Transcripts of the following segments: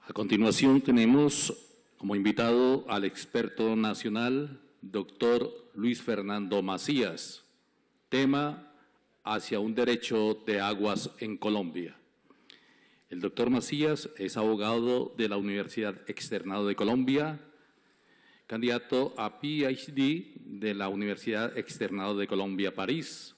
A continuación tenemos como invitado al experto nacional, doctor Luis Fernando Macías. Tema: hacia un derecho de aguas en Colombia. El doctor Macías es abogado de la Universidad Externado de Colombia, candidato a PhD de la Universidad Externado de Colombia, París,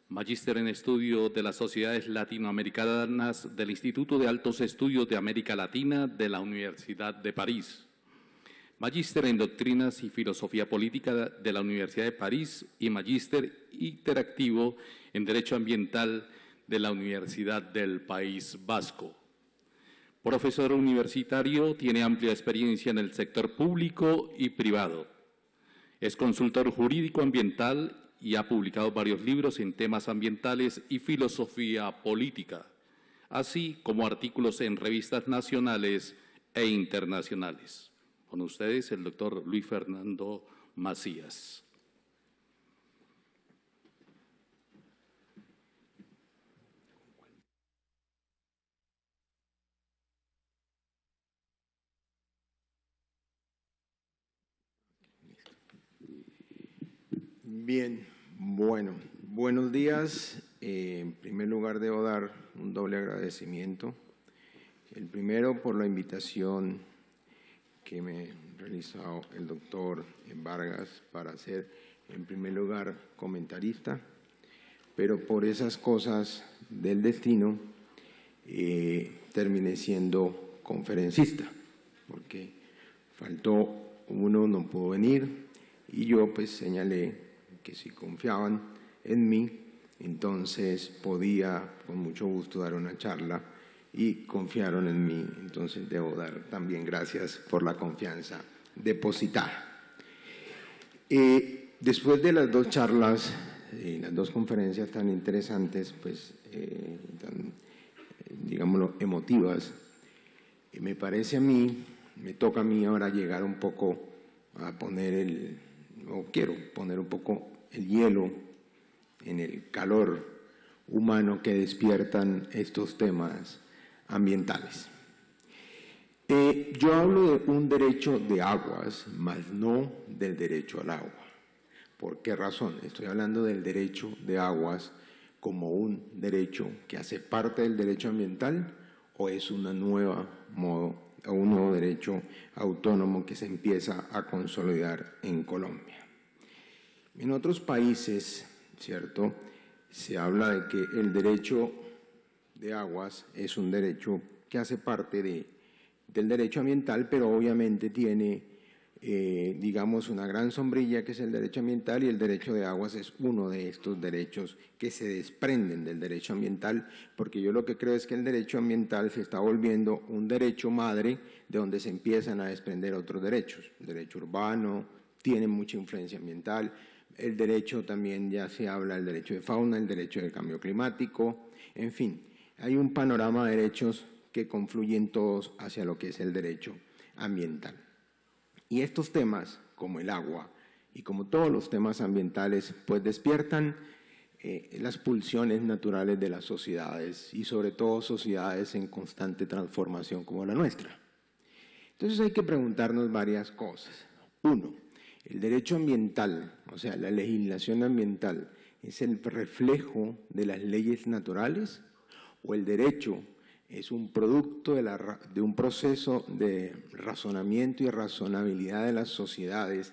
magíster en estudio de las sociedades latinoamericanas del Instituto de Altos Estudios de América Latina de la Universidad de París, magíster en doctrinas y filosofía política de la Universidad de París y magíster interactivo en derecho ambiental de la Universidad del País Vasco. Profesor universitario, tiene amplia experiencia en el sector público y privado. Es consultor jurídico ambiental y ha publicado varios libros en temas ambientales y filosofía política, así como artículos en revistas nacionales e internacionales. Con ustedes, el doctor Luis Fernando Macías. Bien, bueno, buenos días. En primer lugar, debo dar un doble agradecimiento. El primero, por la invitación que me realizó el doctor Vargas para ser, en primer lugar, comentarista, pero por esas cosas del destino terminé siendo conferencista, porque faltó uno, no pudo venir, y yo pues señalé que si confiaban en mí, entonces podía con mucho gusto dar una charla, y confiaron en mí, entonces debo dar también gracias por la confianza depositada. Después de las dos charlas, las dos conferencias tan interesantes, pues tan, digámoslo, emotivas, me parece a mí, me toca a mí ahora llegar un poco a poner quiero poner un poco el hielo en el calor humano que despiertan estos temas ambientales. Yo hablo de un derecho de aguas, mas no del derecho al agua. ¿Por qué razón? Estoy hablando del derecho de aguas como un derecho que hace parte del derecho ambiental, o es un nuevo derecho autónomo que se empieza a consolidar en Colombia. En otros países, ¿cierto?, se habla de que el derecho de aguas es un derecho que hace parte del derecho ambiental, pero obviamente tiene, digamos, una gran sombrilla que es el derecho ambiental, y el derecho de aguas es uno de estos derechos que se desprenden del derecho ambiental, porque yo lo que creo es que el derecho ambiental se está volviendo un derecho madre de donde se empiezan a desprender otros derechos. El derecho urbano tiene mucha influencia ambiental, el derecho también ya se habla del derecho de fauna, el derecho del cambio climático, en fin, hay un panorama de derechos que confluyen todos hacia lo que es el derecho ambiental. Y estos temas, como el agua y como todos los temas ambientales, pues despiertan las pulsiones naturales de las sociedades, y sobre todo sociedades en constante transformación como la nuestra. Entonces hay que preguntarnos varias cosas. Uno, el derecho ambiental, o sea, la legislación ambiental, ¿es el reflejo de las leyes naturales, o el derecho es un producto de un proceso de razonamiento y razonabilidad de las sociedades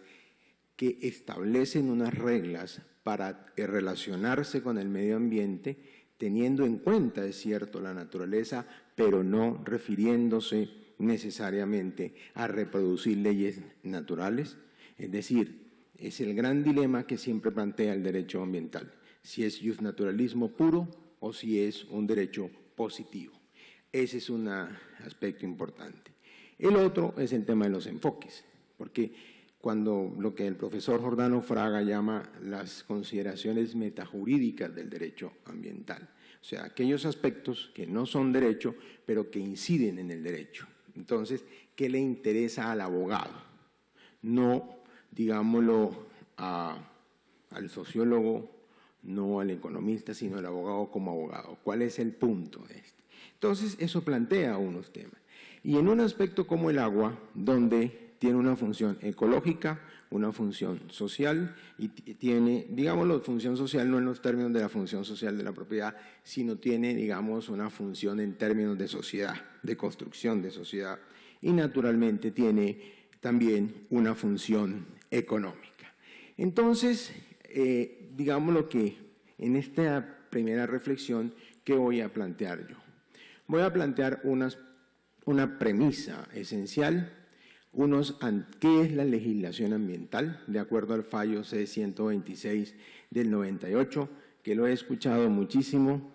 que establecen unas reglas para relacionarse con el medio ambiente, teniendo en cuenta, es cierto, la naturaleza, pero no refiriéndose necesariamente a reproducir leyes naturales? Es decir, es el gran dilema que siempre plantea el derecho ambiental, si es justnaturalismo puro o si es un derecho positivo. Ese es un aspecto importante. El otro es el tema de los enfoques, porque cuando lo que el profesor Jordano Fraga llama las consideraciones metajurídicas del derecho ambiental, o sea, aquellos aspectos que no son derecho, pero que inciden en el derecho. Entonces, ¿qué le interesa al abogado? No, digámoslo, al sociólogo, no al economista, sino al abogado como abogado. ¿Cuál es el punto de esto? Entonces, eso plantea unos temas. Y en un aspecto como el agua, donde tiene una función ecológica, una función social, y tiene, digámoslo, función social no en los términos de la función social de la propiedad, sino tiene, digamos, una función en términos de sociedad, de construcción de sociedad, y naturalmente tiene también una función económica. Entonces, digámoslo que en esta primera reflexión, ¿qué voy a plantear yo? Voy a plantear una premisa esencial, ¿qué es la legislación ambiental? De acuerdo al fallo C-126 del 98, que lo he escuchado muchísimo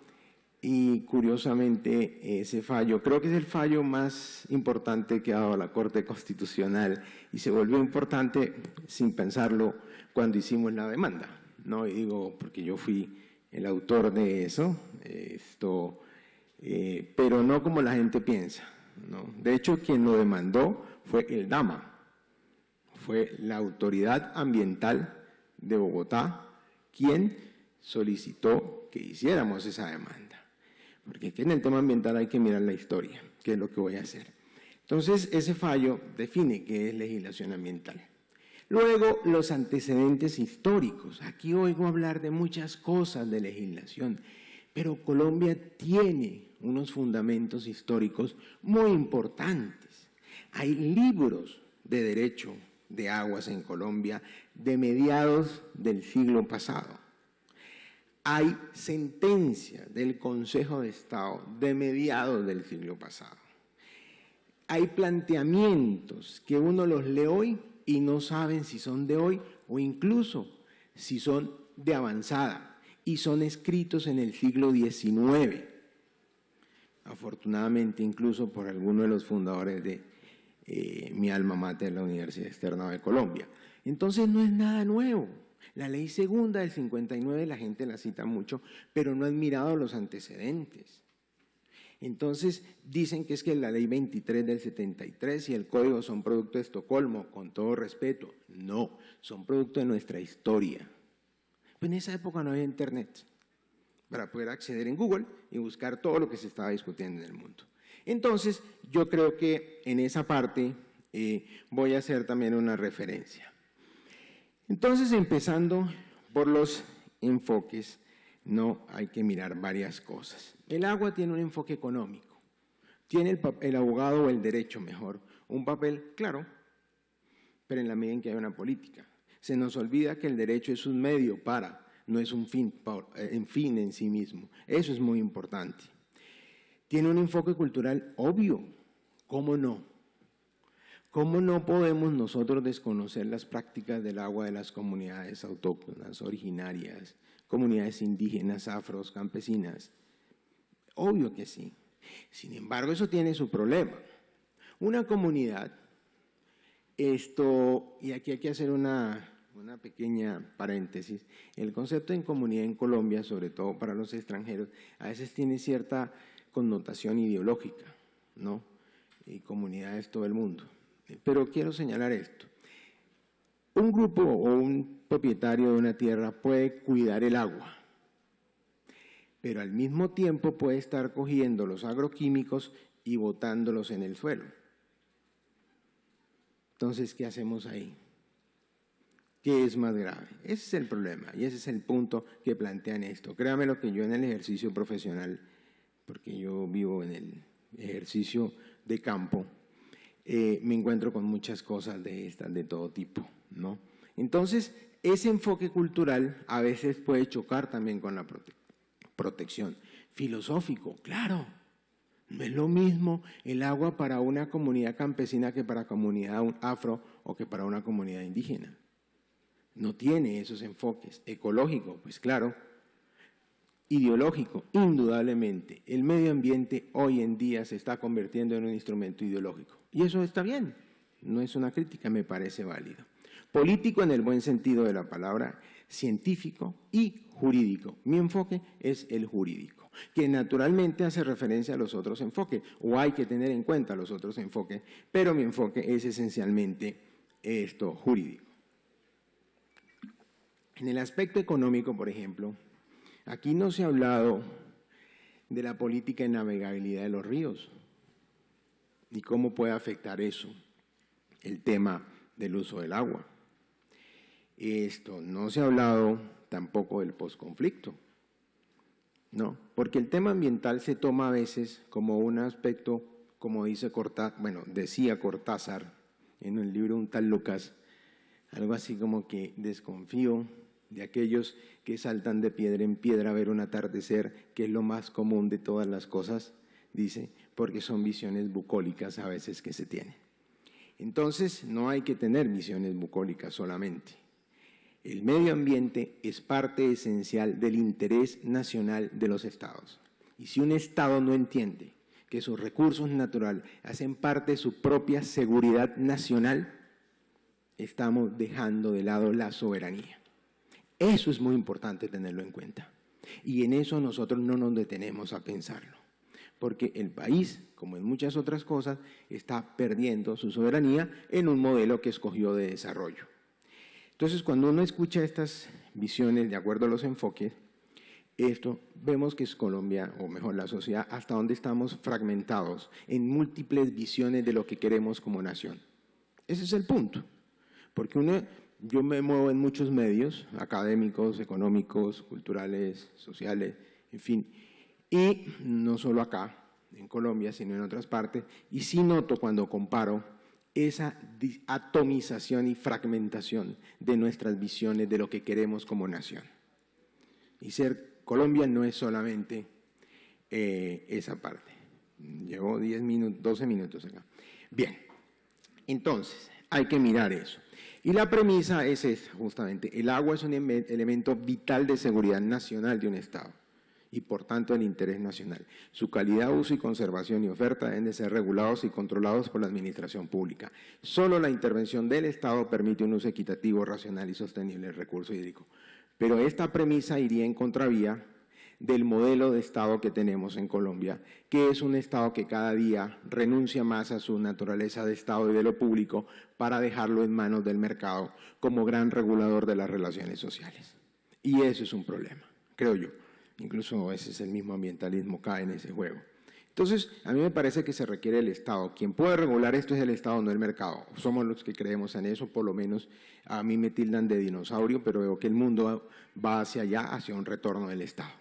y curiosamente ese fallo, creo que es el fallo más importante que ha dado la Corte Constitucional y se volvió importante sin pensarlo cuando hicimos la demanda, ¿no? Y digo, porque yo fui el autor de eso, pero no como la gente piensa, ¿no? De hecho, quien lo demandó fue el DAMA, fue la Autoridad Ambiental de Bogotá quien solicitó que hiciéramos esa demanda, porque aquí en el tema ambiental hay que mirar la historia, que es lo que voy a hacer. Entonces, ese fallo define qué es legislación ambiental. Luego, los antecedentes históricos. Aquí oigo hablar de muchas cosas de legislación, pero Colombia tiene unos fundamentos históricos muy importantes. Hay libros de derecho de aguas en Colombia de mediados del siglo pasado. Hay sentencias del Consejo de Estado de mediados del siglo pasado. Hay planteamientos que uno los lee hoy y no saben si son de hoy o incluso si son de avanzada y son escritos en el siglo XIX, afortunadamente incluso por alguno de los fundadores de mi alma mater, la Universidad Externa de Colombia. Entonces no es nada nuevo. La ley segunda del 59 la gente la cita mucho, pero no han mirado los antecedentes. Entonces dicen que es que la ley 23 del 73 y el código son producto de Estocolmo, con todo respeto. No, son producto de nuestra historia. Pues en esa época no había internet para poder acceder en Google y buscar todo lo que se estaba discutiendo en el mundo. Entonces, yo creo que en esa parte voy a hacer también una referencia. Entonces, empezando por los enfoques, no hay que mirar varias cosas. El agua tiene un enfoque económico, tiene el abogado o el derecho mejor, un papel claro, pero en la medida en que hay una política. Se nos olvida que el derecho es un medio para, no es un fin en sí mismo. Eso es muy importante. Tiene un enfoque cultural obvio, ¿cómo no? ¿Cómo no podemos nosotros desconocer las prácticas del agua de las comunidades autóctonas, originarias, comunidades indígenas, afros, campesinas? Obvio que sí. Sin embargo, eso tiene su problema. Una comunidad, y aquí hay que hacer una pequeña paréntesis, el concepto de comunidad en Colombia, sobre todo para los extranjeros, a veces tiene cierta connotación ideológica, ¿no? Y comunidad es todo el mundo. Pero quiero señalar esto. Un grupo o un propietario de una tierra puede cuidar el agua, pero al mismo tiempo puede estar cogiendo los agroquímicos y botándolos en el suelo. Entonces, ¿qué hacemos ahí? ¿Qué es más grave? Ese es el problema y ese es el punto que plantean esto. Créame lo que yo en el ejercicio profesional, porque yo vivo en el ejercicio de campo, me encuentro con muchas cosas de estas, de todo tipo, ¿no? Entonces, ese enfoque cultural a veces puede chocar también con la protección. Filosófico, claro, no es lo mismo el agua para una comunidad campesina que para comunidad afro o que para una comunidad indígena. No tiene esos enfoques. Ecológico, pues claro. Ideológico, indudablemente. El medio ambiente hoy en día se está convirtiendo en un instrumento ideológico. Y eso está bien, no es una crítica, me parece válido. Político en el buen sentido de la palabra, científico y jurídico. Mi enfoque es el jurídico, que naturalmente hace referencia a los otros enfoques, o hay que tener en cuenta los otros enfoques, pero mi enfoque es esencialmente esto, jurídico. En el aspecto económico, por ejemplo, aquí no se ha hablado de la política de navegabilidad de los ríos. ¿Y cómo puede afectar eso el tema del uso del agua? Esto no se ha hablado tampoco del posconflicto, ¿no? Porque el tema ambiental se toma a veces como un aspecto, como dice decía Cortázar en el libro Un tal Lucas, algo así como que desconfío de aquellos que saltan de piedra en piedra a ver un atardecer, que es lo más común de todas las cosas, dice, porque son visiones bucólicas a veces que se tienen. Entonces, no hay que tener visiones bucólicas solamente. El medio ambiente es parte esencial del interés nacional de los estados. Y si un estado no entiende que sus recursos naturales hacen parte de su propia seguridad nacional, estamos dejando de lado la soberanía. Eso es muy importante tenerlo en cuenta. Y en eso nosotros no nos detenemos a pensarlo. Porque el país, como en muchas otras cosas, está perdiendo su soberanía en un modelo que escogió de desarrollo. Entonces, cuando uno escucha estas visiones de acuerdo a los enfoques, vemos que es Colombia, o mejor la sociedad, hasta donde estamos fragmentados en múltiples visiones de lo que queremos como nación. Ese es el punto. Porque yo me muevo en muchos medios, académicos, económicos, culturales, sociales, en fin, y no solo acá, en Colombia, sino en otras partes, y sí noto cuando comparo esa atomización y fragmentación de nuestras visiones de lo que queremos como nación. Y ser Colombia no es solamente esa parte. Llevo 12 minutos acá. Bien, entonces hay que mirar eso. Y la premisa es esta, justamente, el agua es un elemento vital de seguridad nacional de un Estado y por tanto el interés nacional. Su calidad, uso y conservación y oferta deben de ser regulados y controlados por la administración pública. Solo la intervención del Estado permite un uso equitativo, racional y sostenible del recurso hídrico. Pero esta premisa iría en contravía del modelo de Estado que tenemos en Colombia, que es un Estado que cada día renuncia más a su naturaleza de Estado y de lo público para dejarlo en manos del mercado como gran regulador de las relaciones sociales. Y eso es un problema, creo yo. Incluso a veces el mismo ambientalismo cae en ese juego. Entonces, a mí me parece que se requiere el Estado. Quien puede regular esto es el Estado, no el mercado. Somos los que creemos en eso, por lo menos a mí me tildan de dinosaurio, pero veo que el mundo va hacia allá, hacia un retorno del Estado.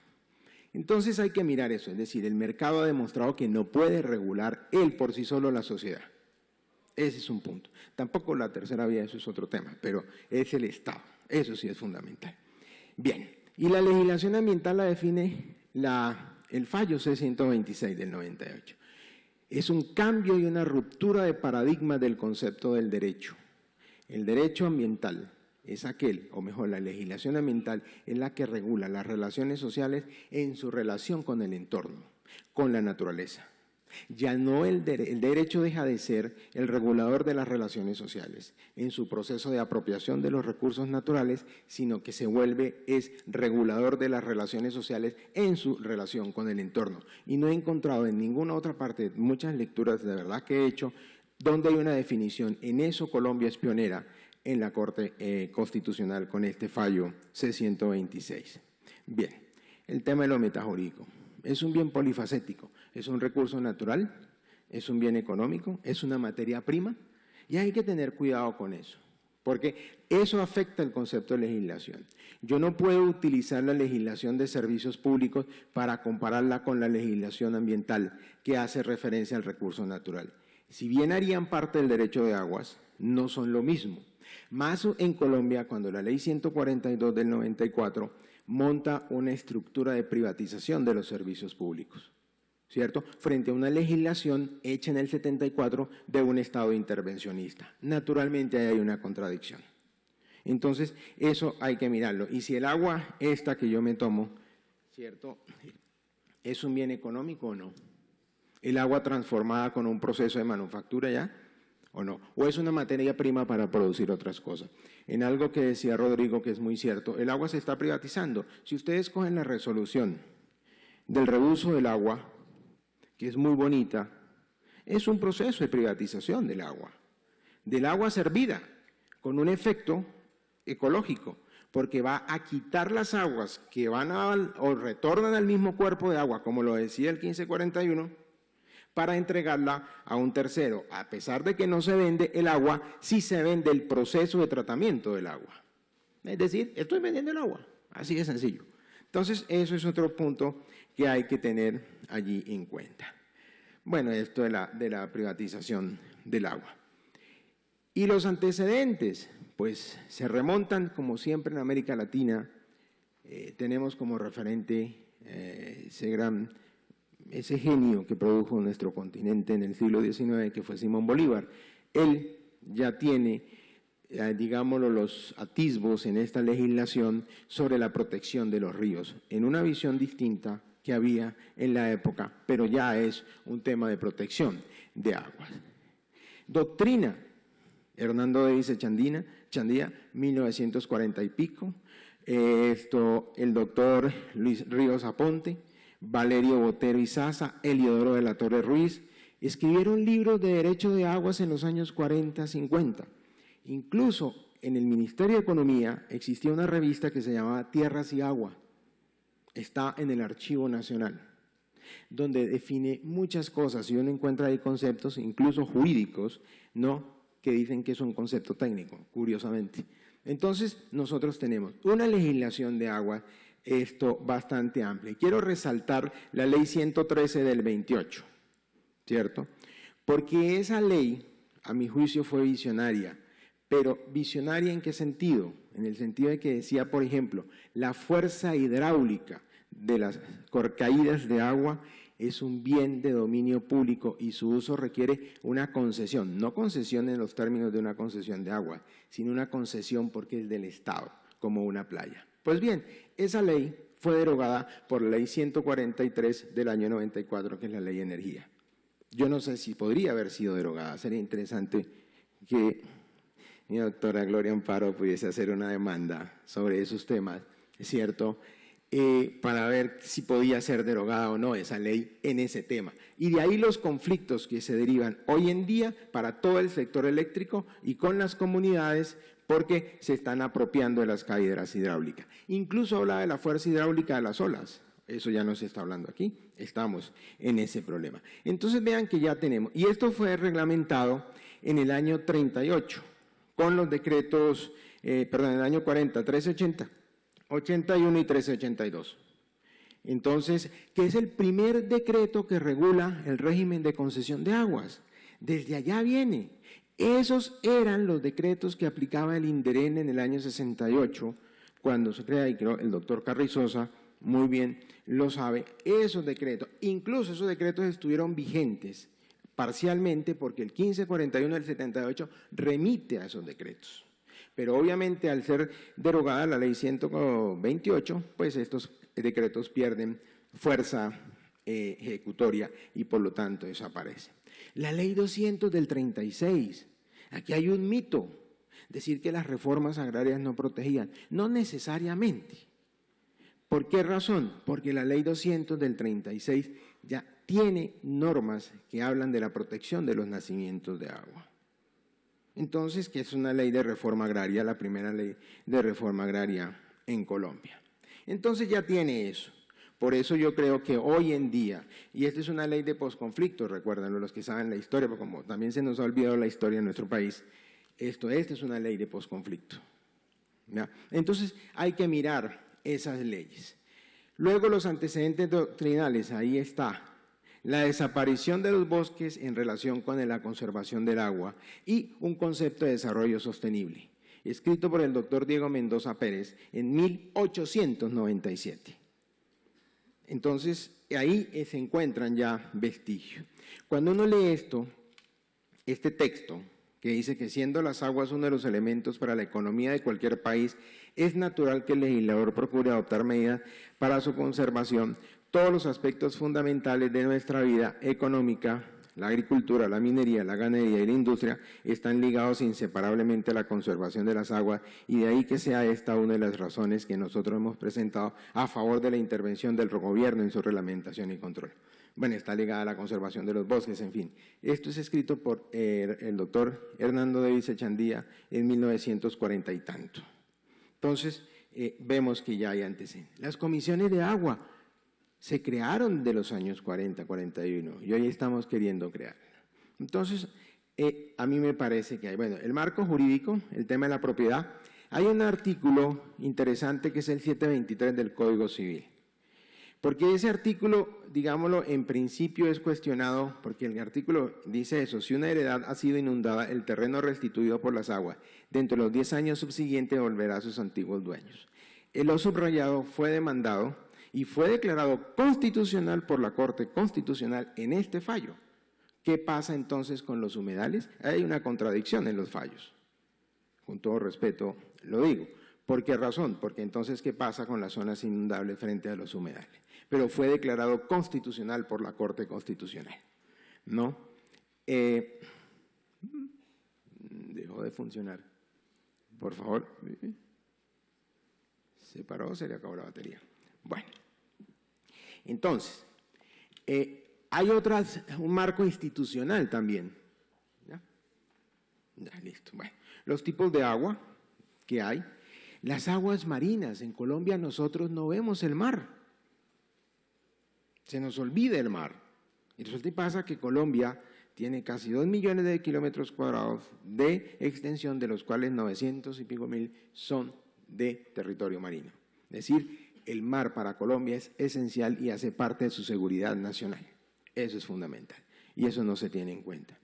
Entonces hay que mirar eso, es decir, el mercado ha demostrado que no puede regular él por sí solo la sociedad. Ese es un punto. Tampoco la tercera vía, eso es otro tema, pero es el Estado. Eso sí es fundamental. Bien. Y la legislación ambiental la define el fallo C-126 del 98. Es un cambio y una ruptura de paradigma del concepto del derecho. El derecho ambiental es aquel, o mejor, la legislación ambiental es la que regula las relaciones sociales en su relación con el entorno, con la naturaleza. Ya no el derecho deja de ser el regulador de las relaciones sociales en su proceso de apropiación de los recursos naturales, sino que se vuelve regulador de las relaciones sociales en su relación con el entorno. Y no he encontrado en ninguna otra parte, muchas lecturas de verdad que he hecho, donde hay una definición. En eso Colombia es pionera en la Corte Constitucional con este fallo C-126. Bien, el tema de lo metajórico. Es un bien polifacético, es un recurso natural, es un bien económico, es una materia prima y hay que tener cuidado con eso, porque eso afecta el concepto de legislación. Yo no puedo utilizar la legislación de servicios públicos para compararla con la legislación ambiental que hace referencia al recurso natural. Si bien harían parte del derecho de aguas, no son lo mismo. Más en Colombia, cuando la ley 142 del 94 monta una estructura de privatización de los servicios públicos, ¿cierto? Frente a una legislación hecha en el 74 de un Estado intervencionista. Naturalmente ahí hay una contradicción. Entonces, eso hay que mirarlo. Y si el agua esta que yo me tomo, ¿cierto?, ¿es un bien económico o no? ¿El agua transformada con un proceso de manufactura ya? ¿O no? ¿O es una materia prima para producir otras cosas? En algo que decía Rodrigo, que es muy cierto, el agua se está privatizando. Si ustedes cogen la resolución del reuso del agua, que es muy bonita, es un proceso de privatización del agua servida, con un efecto ecológico, porque va a quitar las aguas que van o retornan al mismo cuerpo de agua, como lo decía el 1541, para entregarla a un tercero. A pesar de que no se vende el agua, sí se vende el proceso de tratamiento del agua. Es decir, estoy vendiendo el agua, así de sencillo. Entonces, eso es otro punto que hay que tener allí en cuenta. Bueno, esto de la privatización del agua. Y los antecedentes, pues se remontan, como siempre en América Latina, tenemos como referente ese genio que produjo nuestro continente en el siglo XIX, que fue Simón Bolívar. Él ya tiene, digámoslo, los atisbos en esta legislación sobre la protección de los ríos, en una visión distinta que había en la época, pero ya es un tema de protección de aguas. Doctrina, Hernando Davis Chandía, 1940 y pico, el doctor Luis Ríos Aponte, Valerio Botero Izaza, Eliodoro de la Torre Ruiz, escribieron libros de derecho de aguas en los años 40, 50. Incluso en el Ministerio de Economía existía una revista que se llamaba Tierras y Agua, está en el Archivo Nacional, donde define muchas cosas y uno encuentra ahí conceptos, incluso jurídicos, ¿no?, que dicen que es un concepto técnico, curiosamente. Entonces, nosotros tenemos una legislación de agua, bastante amplia. Quiero resaltar la Ley 113 del 28, ¿cierto? Porque esa ley, a mi juicio, fue visionaria. Pero, ¿visionaria en qué sentido? En el sentido de que decía, por ejemplo, la fuerza hidráulica de las caídas de agua es un bien de dominio público y su uso requiere una concesión, no concesión en los términos de una concesión de agua, sino una concesión porque es del Estado, como una playa. Pues bien, esa ley fue derogada por la Ley 143 del año 94, que es la Ley de Energía. Yo no sé si podría haber sido derogada, sería interesante que mi doctora Gloria Amparo pudiese hacer una demanda sobre esos temas, ¿es cierto?, para ver si podía ser derogada o no esa ley en ese tema. Y de ahí los conflictos que se derivan hoy en día para todo el sector eléctrico y con las comunidades, porque se están apropiando de las caídas hidráulicas. Incluso habla de la fuerza hidráulica de las olas. Eso ya no se está hablando aquí, estamos en ese problema. Entonces vean que ya tenemos, y esto fue reglamentado en el año 38, con los decretos, en el año 40, 1380, 81 y 1382. Entonces, que es el primer decreto que regula el régimen de concesión de aguas. Desde allá viene. Esos eran los decretos que aplicaba el INDEREN en el año 68, cuando se crea, y creo el doctor Carrizosa muy bien lo sabe, esos decretos, incluso esos decretos estuvieron vigentes parcialmente porque el 1541 del 78 remite a esos decretos. Pero obviamente al ser derogada la ley 128, pues estos decretos pierden fuerza ejecutoria y por lo tanto desaparecen. La ley 200 del 36, aquí hay un mito, decir que las reformas agrarias no protegían, no necesariamente. ¿Por qué razón? Porque la ley 200 del 36 ya tiene normas que hablan de la protección de los nacimientos de agua. Entonces, que es una ley de reforma agraria, la primera ley de reforma agraria en Colombia. Entonces ya tiene eso. Por eso yo creo que hoy en día, y esta es una ley de posconflicto, recuérdenlo los que saben la historia, porque como también se nos ha olvidado la historia en nuestro país, esta es una ley de posconflicto. ¿Ya? Entonces hay que mirar esas leyes. Luego los antecedentes doctrinales, ahí está. La desaparición de los bosques en relación con la conservación del agua y un concepto de desarrollo sostenible, escrito por el doctor Diego Mendoza Pérez en 1897. Entonces, ahí se encuentran ya vestigios. Cuando uno lee este texto, que dice que siendo las aguas uno de los elementos para la economía de cualquier país, es natural que el legislador procure adoptar medidas para su conservación. Todos los aspectos fundamentales de nuestra vida económica, la agricultura, la minería, la ganadería y la industria están ligados inseparablemente a la conservación de las aguas y de ahí que sea esta una de las razones que nosotros hemos presentado a favor de la intervención del gobierno en su reglamentación y control. Bueno, está ligada a la conservación de los bosques, en fin. Esto es escrito por el doctor Hernando Davis Chandía en 1940 y tanto. Entonces, vemos que ya hay antecedentes. Las comisiones de agua. se crearon de los años 40, 41 y hoy estamos queriendo crear. Entonces, a mí me parece que hay, bueno, el marco jurídico, el tema de la propiedad, hay un artículo interesante que es el 723 del Código Civil. Porque ese artículo, digámoslo, en principio es cuestionado, porque el artículo dice eso: si una heredad ha sido inundada, el terreno restituido por las aguas, dentro de los 10 años subsiguientes volverá a sus antiguos dueños. Lo subrayado fue demandado y fue declarado constitucional por la Corte Constitucional en este fallo. ¿Qué pasa entonces con los humedales? Hay una contradicción en los fallos. Con todo respeto lo digo. ¿Por qué razón? Porque entonces, ¿qué pasa con las zonas inundables frente a los humedales? Pero fue declarado constitucional por la Corte Constitucional, ¿no? Dejó de funcionar. Por favor. ¿Se paró o se le acabó la batería? Bueno. Entonces, hay un marco institucional también. ¿Ya? Ya, listo. Bueno, los tipos de agua que hay. Las aguas marinas. En Colombia nosotros no vemos el mar. Se nos olvida el mar. Y resulta y pasa que Colombia tiene casi 2 millones de kilómetros cuadrados de extensión, de los cuales 900 y pico mil son de territorio marino. Es decir, el mar para Colombia es esencial y hace parte de su seguridad nacional. Eso es fundamental. Y eso no se tiene en cuenta.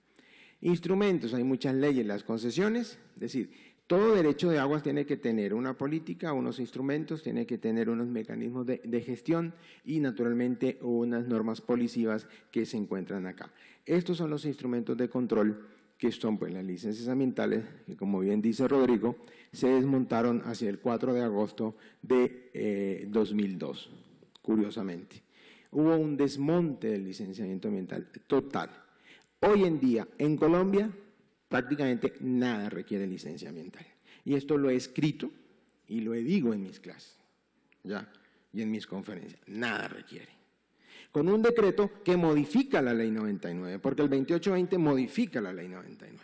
Instrumentos, hay muchas leyes, las concesiones, es decir, todo derecho de aguas tiene que tener una política, unos instrumentos, tiene que tener unos mecanismos de gestión y, naturalmente, unas normas policivas que se encuentran acá. Estos son los instrumentos de control que son pues las licencias ambientales, que como bien dice Rodrigo, se desmontaron hacia el 4 de agosto de 2002, curiosamente. Hubo un desmonte del licenciamiento ambiental total. Hoy en día, en Colombia, prácticamente nada requiere licencia ambiental. Y esto lo he escrito y lo digo en mis clases, ¿ya? Y en mis conferencias. Nada requiere. Con un decreto que modifica la Ley 99, porque el 2820 modifica la Ley 99.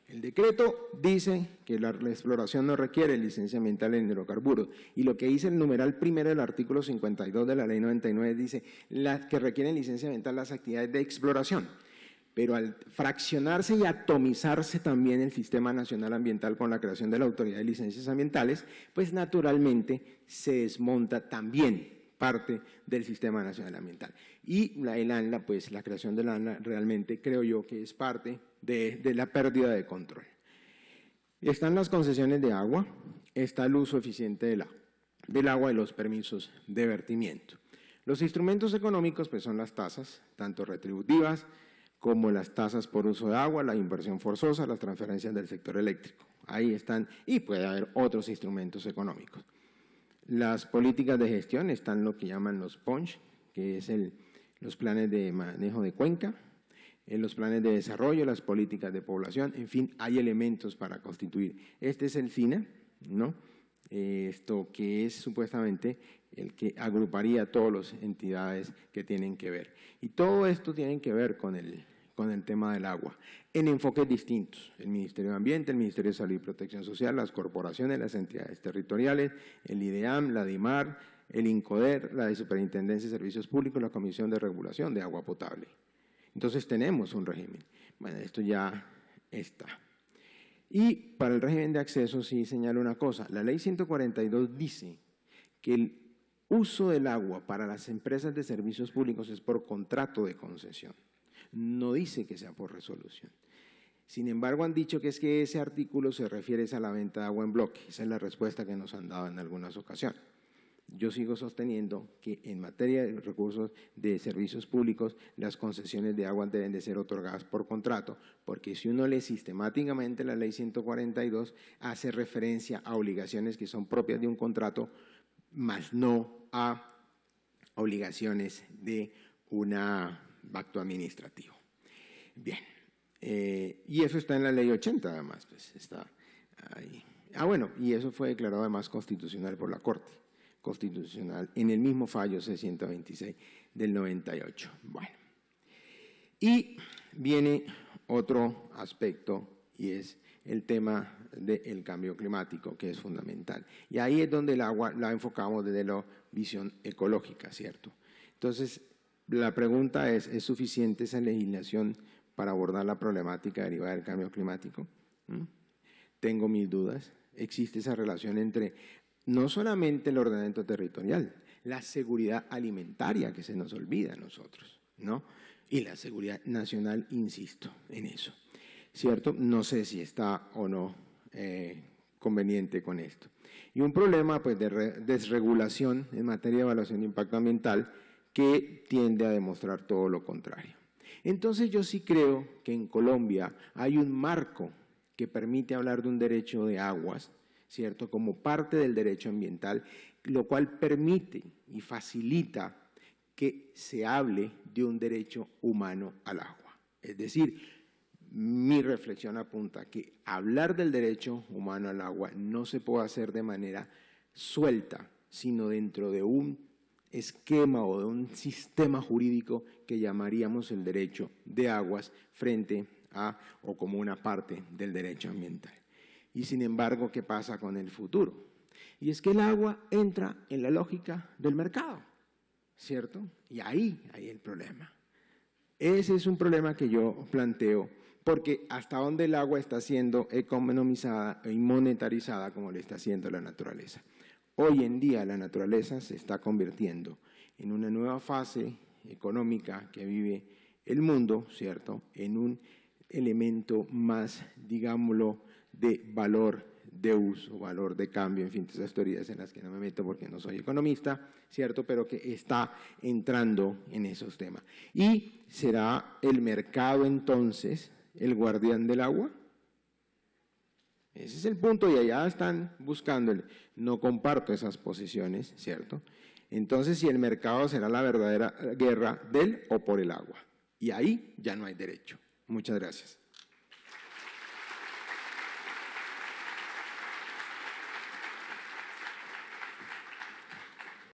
El decreto dice que la exploración no requiere licencia ambiental en hidrocarburos, y lo que dice el numeral primero del artículo 52 de la Ley 99 dice que requieren licencia ambiental las actividades de exploración. Pero al fraccionarse y atomizarse también el Sistema Nacional Ambiental con la creación de la Autoridad de Licencias Ambientales, pues naturalmente se desmonta también parte del Sistema Nacional Ambiental. Y el ANLA, pues la creación del ANLA realmente creo yo que es parte de la pérdida de control. Están las concesiones de agua, está el uso eficiente del agua y los permisos de vertimiento. Los instrumentos económicos pues son las tasas, tanto retributivas como las tasas por uso de agua, la inversión forzosa, las transferencias del sector eléctrico. Ahí están, y puede haber otros instrumentos económicos. Las políticas de gestión están lo que llaman los PONCH, que es los planes de manejo de cuenca, los planes de desarrollo, las políticas de población, en fin, hay elementos para constituir. Este es el FINA, ¿no? Esto que es supuestamente el que agruparía a todas las entidades que tienen que ver. Y todo esto tiene que ver con el tema del agua, en enfoques distintos: el Ministerio de Ambiente, el Ministerio de Salud y Protección Social, las corporaciones, las entidades territoriales, el IDEAM, la DIMAR, el INCODER, la de Superintendencia de Servicios Públicos, la Comisión de Regulación de Agua Potable. Entonces tenemos un régimen. Bueno, esto ya está. Y para el régimen de acceso sí señalo una cosa: la Ley 142 dice que el uso del agua para las empresas de servicios públicos es por contrato de concesión. No dice que sea por resolución. Sin embargo, han dicho que es que ese artículo se refiere a la venta de agua en bloque. Esa es la respuesta que nos han dado en algunas ocasiones. Yo sigo sosteniendo que en materia de recursos de servicios públicos, las concesiones de agua deben de ser otorgadas por contrato, porque si uno lee sistemáticamente la Ley 142, hace referencia a obligaciones que son propias de un contrato, más no a obligaciones de un acto administrativo. Bien, y eso está en la Ley 80 además, pues está ahí. Bueno, y eso fue declarado además constitucional por la Corte Constitucional en el mismo fallo C-126 del 98. Bueno, y viene otro aspecto y es el tema del cambio climático, que es fundamental. Y ahí es donde el agua la enfocamos desde la visión ecológica, ¿cierto? Entonces, la pregunta ¿es suficiente esa legislación para abordar la problemática derivada del cambio climático? Tengo mis dudas. Existe esa relación entre no solamente el ordenamiento territorial, la seguridad alimentaria que se nos olvida a nosotros, ¿no? Y la seguridad nacional, insisto en eso, ¿cierto? No sé si está o no conveniente con esto. Y un problema pues, de desregulación en materia de evaluación de impacto ambiental que tiende a demostrar todo lo contrario. Entonces yo sí creo que en Colombia hay un marco que permite hablar de un derecho de aguas, ¿cierto?, como parte del derecho ambiental, lo cual permite y facilita que se hable de un derecho humano al agua. Es decir, mi reflexión apunta que hablar del derecho humano al agua no se puede hacer de manera suelta, sino dentro de un esquema o de un sistema jurídico que llamaríamos el derecho de aguas frente a o como una parte del derecho ambiental. Y sin embargo, ¿qué pasa con el futuro? Y es que el agua entra en la lógica del mercado, ¿cierto? Y ahí hay el problema. Ese es un problema que yo planteo, porque hasta dónde el agua está siendo economizada y monetarizada como le está haciendo la naturaleza. Hoy en día la naturaleza se está convirtiendo en una nueva fase económica que vive el mundo, ¿cierto?, en un elemento más, digámoslo, de valor de uso, valor de cambio, en fin, esas teorías en las que no me meto porque no soy economista, ¿cierto?, pero que está entrando en esos temas. ¿Y será el mercado entonces el guardián del agua? Ese es el punto y allá están buscándole. No comparto esas posiciones, ¿cierto? Entonces, si el mercado será la verdadera guerra del o por el agua. Y ahí ya no hay derecho. Muchas gracias.